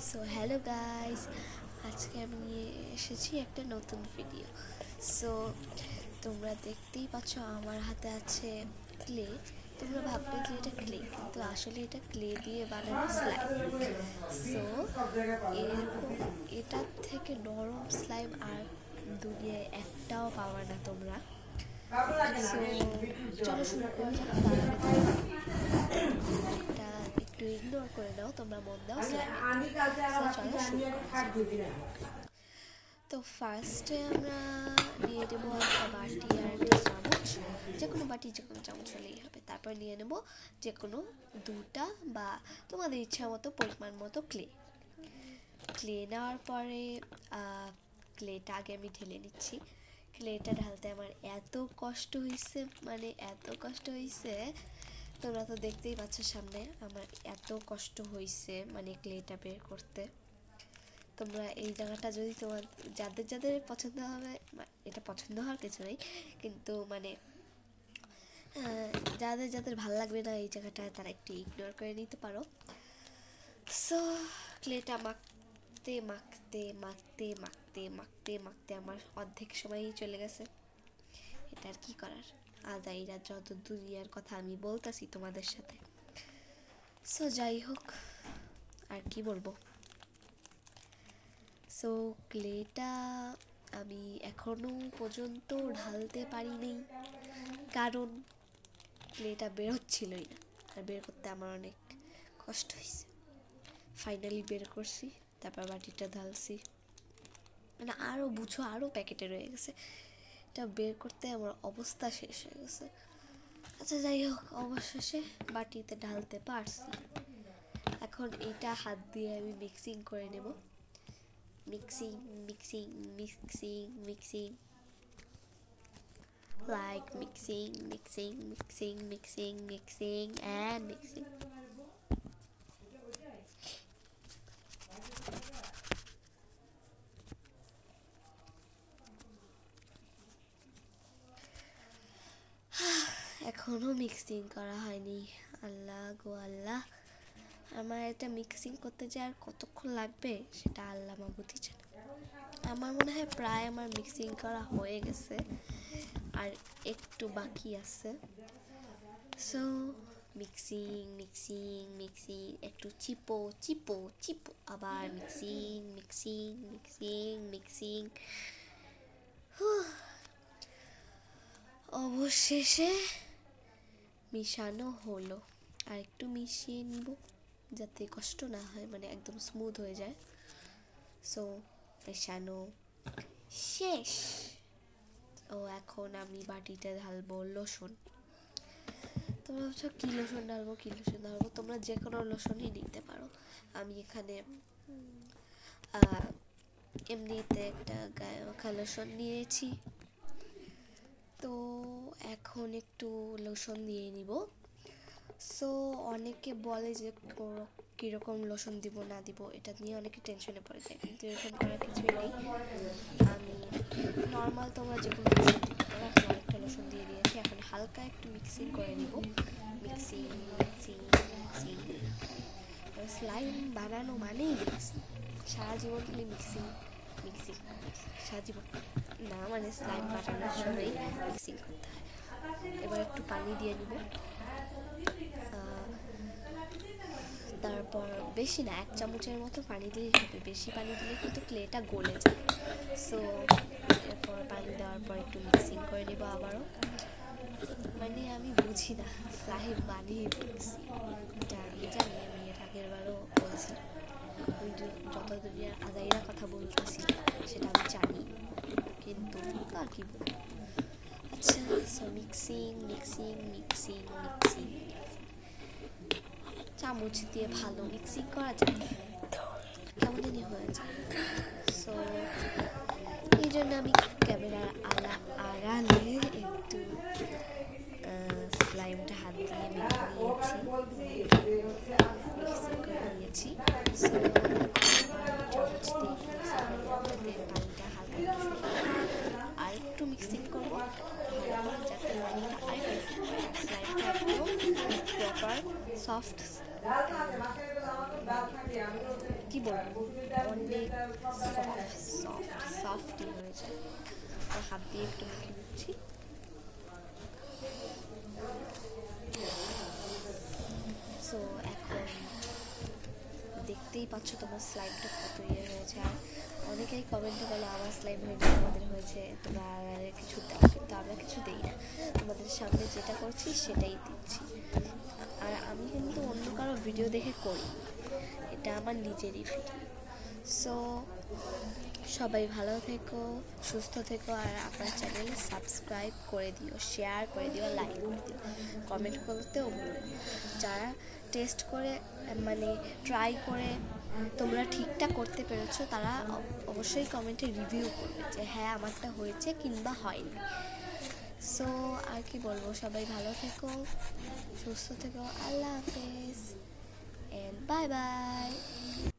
So hello guys, আজকে আমি নিয়ে এসেছি একটা নতুন ভিডিও। সো তোমরা দেখতেই পাচ্ছ আমার হাতে আছে ক্লে। তোমরা ভাববে যে এটা ক্লে, কিন্তু আসলে এটা ক্লে দিয়ে বানানো স্লাইম। সো এরকম এটার থেকে নরম স্লাইম আর দুনিয়ায় একটাও পাওয়া না তোমরা। সো চলো শুরু করা যাক। এটা একটু ইগনোর করে নাও, তোমরা মন দাও স্লাইমে। চলো শুরু করা যাক। তো ফার্স্টে আমরা নিয়ে নেবো একটা বাটি আর একটা চামচ, যে কোনো বাটি যে কোনো চামচ হলেই হবে। তারপর নিয়ে নেব যে কোনো দুটা বা তোমাদের ইচ্ছা মতো পরিমাণ মতো ক্লে নেওয়ার পরে ক্লেটা আগে আমি ঢেলে নিচ্ছি। ক্লেটা ঢালতে আমার এত কষ্ট হয়েছে, মানে এত কষ্ট হয়েছে, তোমরা তো দেখতেই পাচ্ছ সামনে। আমার এত কষ্ট হয়েছে মানে ক্লেটা বের করতে। তোমরা এই জায়গাটা যদি তোমার যাদের যাদের পছন্দ হবে, এটা পছন্দ হওয়ার কিছু নেই, কিন্তু মানে যাদের যাদের ভালো লাগবে না এই জায়গাটা, তারা একটু ইগনোর করে নিতে পারো। সো ক্লেটা মাখতে মাখতে মাখতে মাখতে মাখতে মাখতে আমার অর্ধেক সময়ই চলে গেছে। এটা আর কি করার, আজাইরা যত দুনিয়ার কথা আমি বলতেছি তোমাদের সাথে। সো যাই হোক, আর কি বলবো। সো ক্লেটা আমি এখনো পর্যন্ত ঢালতে পারিনি, কারণ ক্লেটা বেরোচ্ছিলই না, আর বের করতে আমার অনেক কষ্ট হয়েছে। ফাইনালি বের করছি, তারপর বাটিটা ঢালছি, মানে আরও বুঝো আরও প্যাকেটে রয়ে গেছে। এটা বের করতে আমার অবস্থা শেষ হয়ে গেছে। আচ্ছা যাই হোক, অবশেষে বাটিতে ঢালতে পারছি। এখন এটা হাত দিয়ে আমি মিক্সিং করে নেব। Mixing mixing mixing mixing like mixing mixing mixing mixing mixing and mixing. এখনো মিক্সিং করা হয়নি। আল্লাহ গো আল্লাহ, আমার এটা মিক্সিং করতে যে আর কতক্ষণ লাগবে সেটা আল্লাহ মাবুদই জানে। আমার মনে হয় প্রায় আমার মিক্সিং করা হয়ে গেছে, আর একটু বাকি আছে। সো মিক্সিং মিক্সিং মিক্সিং, একটু চিপো চিপো চিপো, আবার মিক্সিং মিক্সিং মিক্সিং মিক্সিং। অবশেষে মিশানো হলো। আর একটু মিশিয়ে নিব যাতে কষ্ট না হয়, মানে একদম স্মুথ হয়ে যায়। সো মেশানো শেষ। ও এখন আমি বাটিতে ঢালবো লোশন। তোমরা ভাবছো কী লোশন ঢালবো, কী লোশন ঢালবো? তোমরা যে কোনো লোশনই নিতে পারো। আমি এখানে এমনিতে একটা গায়ে মাখা লোশন নিয়েছি। তো এখন একটু লোশন দিয়ে নিব। সো অনেকে বলে যে কীরকম লোশন দিব না দিব, এটা নিয়ে অনেকে টেনশনে পড়ে যায়, কিন্তু এরকম করার কিছুই নেই। আমি নর্মাল তোমরা যে কোনো লোশন দিতে পারো। এখন অনেকটা লোশন দিয়ে দিয়েছি, এখন হালকা একটু মিক্সিং করে নিব। Mixing mixing mixing. স্লাইম বানানো মানেই মিক্সিং, সারা জীবন তুমি মিক্সিং মিক্সিং, সারা জীবন না, মানে স্লাইম বানানোর সময় মিক্সিং করতে হয়। এবার একটু পানি দিয়ে নিব, তারপর বেশি না, 1 চামচের মতো পানি দিলেই হবে। বেশি পানি দিলে কিন্তু ক্লেটা গলে যায়। সো এরপর পানি দেওয়ার পর একটু মিক্সিং করে নেব আবারও। মানে আমি বুঝি না স্লাইম বানিয়ে মিক্সিং, এটা আমি জানি, আমি এর আগের বারও বলছি। আমি যত দুনিয়ার আজাইরা কথা বলতেছি সেটা আমি জানি, কিন্তু আর কি বলবো। আচ্ছা, so mixing mixing mixing mixing, চামচ দিয়ে ভালো মিক্সিং করা যায়, কেমন জানি হয়ে যায়। সো এই জন্য আমি ক্যামেরার আড়ালে একটু স্লাইমটা হাত দিয়ে মেখে নিয়েছি, মিক্সিং করে নিয়েছি। সো চামচ দিয়ে পানিটা হালকা আর একটু মিক্সিং করবো ভালো করে, যাতে পানিটা আর স্লাইমটা একদম প্রপার সফট কি বলবো, অনেক সফটি হয়ে যায়। তো হাত দিয়ে একটু মেখে নিচ্ছি। সো এখন দেখতেই পাচ্ছ তোমার স্লাইমটা কত ইয়ে হয়েছে। আর অনেকেই কমেন্টে বলো আমার স্লাইম হয়নি, তোমাদের হয়েছে, তোমরা আর কিছু দাও, কিন্তু আমরা কিছু দিই না, তোমাদের সামনে যেটা করছি সেটাই দিচ্ছি। আর আমি কিন্তু অন্য কারো ভিডিও দেখে করি, এটা আমার নিজেরই ভিডিও। সো সবাই ভালো থেকো, সুস্থ থেকো, আর আপনার চ্যানেলে সাবস্ক্রাইব করে দিও, শেয়ার করে দিও, লাইক করে দিও, কমেন্ট করতেও ভুলো। যারা টেস্ট করে মানে ট্রাই করে তোমরা ঠিকঠাক করতে পেরেছো, তারা অবশ্যই কমেন্টে রিভিউ করবে যে হ্যাঁ আমারটা হয়েছে কিংবা হয়নি। সো আর কি বলবো, সবাই ভালো থেকো, সুস্থ থেকো, আল্লাহ হাফেজ, and bye bye.